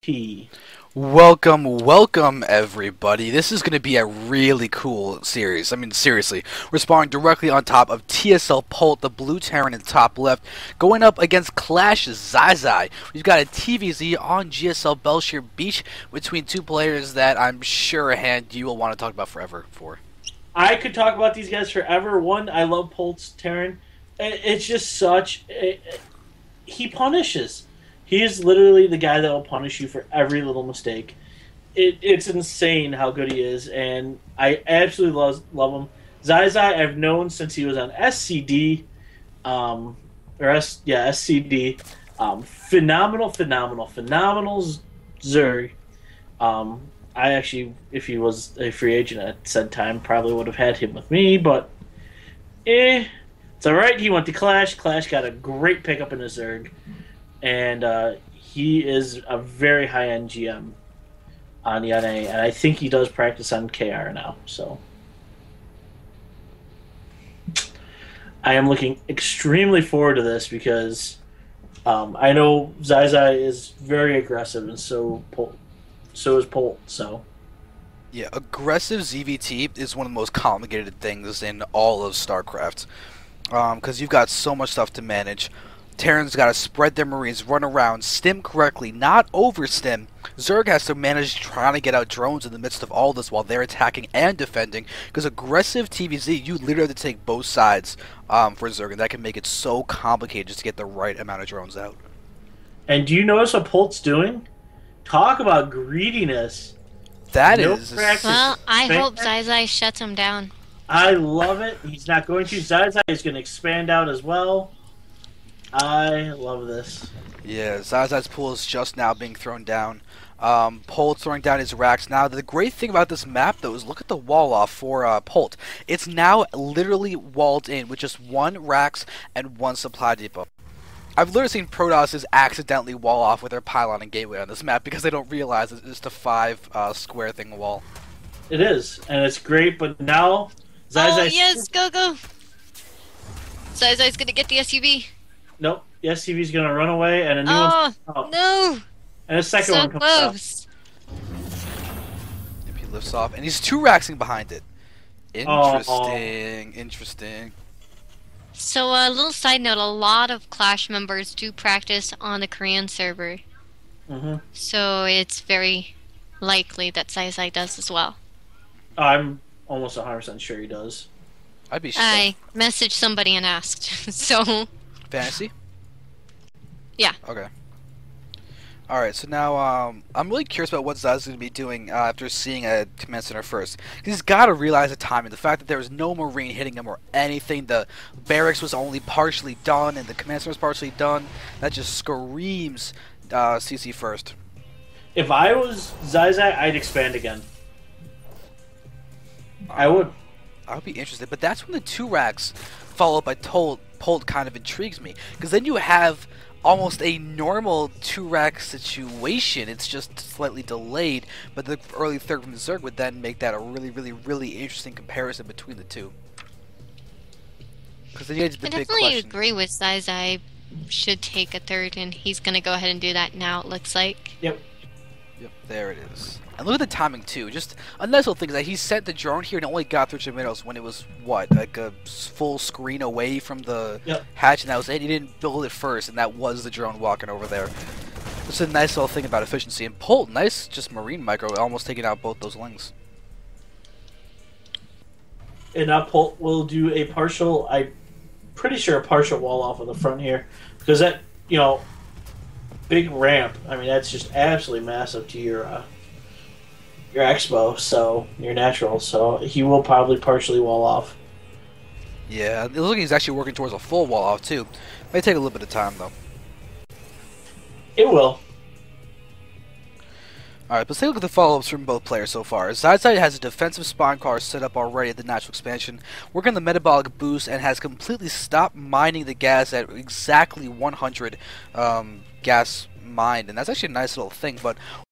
P. Welcome everybody. This is going to be a really cool series. I mean, seriously. We're spawning directly on top of TSL.Polt, the blue Terran in the top left, going up against Clash.ZaiZai. We've got a TVZ on GSL Bel'Shir Beach between two players that I'm sure you will want to talk about forever for. I could talk about these guys forever. One, I love Polt's Terran. It's just such... he punishes. He is literally the guy that will punish you for every little mistake. It's insane how good he is, and I absolutely love him. ZaiZai I've known since he was on SCD, SCD. Phenomenal Zerg. I actually, if he was a free agent at said time, probably would have had him with me, but it's alright. He went to Clash. Clash got a great pickup in his Zerg. And he is a very high-end GM on the NA, and I think he does practice on KR now. So I am looking extremely forward to this because I know ZaiZai is very aggressive, and so is Polt. So yeah, aggressive ZVT is one of the most complicated things in all of StarCraft because you've got so much stuff to manage. Terran's got to spread their Marines, run around, stim correctly, not overstim. Zerg has to manage trying to get out drones in the midst of all this while they're attacking and defending. Because aggressive TVZ, you literally have to take both sides for Zerg, and that can make it so complicated just to get the right amount of drones out. And do you notice what Polt's doing? Talk about greediness. That no is... Well, I hope ZaiZai shuts him down. I love it. He's not going to. ZaiZai is going to expand out as well. I love this. Yeah, ZaiZai's pool is just now being thrown down. Polt's throwing down his racks. Now, the great thing about this map, though, is look at the wall off for Polt. It's now literally walled in with just one racks and one supply depot. I've literally seen Protosses accidentally wall off with their pylon and gateway on this map because they don't realize it's just a 5 square thing wall. It is, and it's great, but now ZaiZai... Oh, yes, go! ZaiZai's gonna get the SUV. Nope. The SUV's gonna run away, and a new one's out. No! And a second So one comes close. If he lifts off, and he's 2 racksing behind it. Interesting. So, a little side note, a lot of Clash members do practice on the Korean server. So, it's very likely that ZaiZai does as well. I'm almost 100% sure he does. I'd be shocked. I messaged somebody and asked, so... Fantasy? Yeah. Okay. Alright, so now I'm really curious about what Zai's going to be doing after seeing a command center first. He's got to realize the timing. The fact that there was no Marine hitting him or anything. The barracks was only partially done and the command center was partially done. That just screams CC first. If I was ZaiZai, I'd expand again. I would. I would be interested, but that's when the 2 racks followed by Polt kind of intrigues me, because then you have almost a normal 2-rack situation. It's just slightly delayed, but the early third from the Zerg would then make that a really interesting comparison between the two. Because then you get the I big definitely question. agree with ZaiZai should take a third, and he's gonna go ahead and do that now, it looks like. Yep. Yep, there it is. And look at the timing too. Just a nice little thing is that he sent the drone here and only got through tomatoes when it was what, like a full screen away from the hatch, and that was it. He didn't build it first, and that was the drone walking over there. It's a nice little thing about efficiency. And Polt, nice, just Marine micro, almost taking out both those lings. And now Polt will do a partial. I'm pretty sure a partial wall off of the front here, because that big ramp. I mean, that's just absolutely massive to your expo, so your natural. So he will probably partially wall off. Yeah, it looks like he's actually working towards a full wall off too. May take a little bit of time though. It will. Alright, let's take a look at the follow-ups from both players so far. ZaiZai has a defensive spawn car set up already at the natural expansion, working on the metabolic boost, and has completely stopped mining the gas at exactly 100 gas mined. And that's actually a nice little thing, but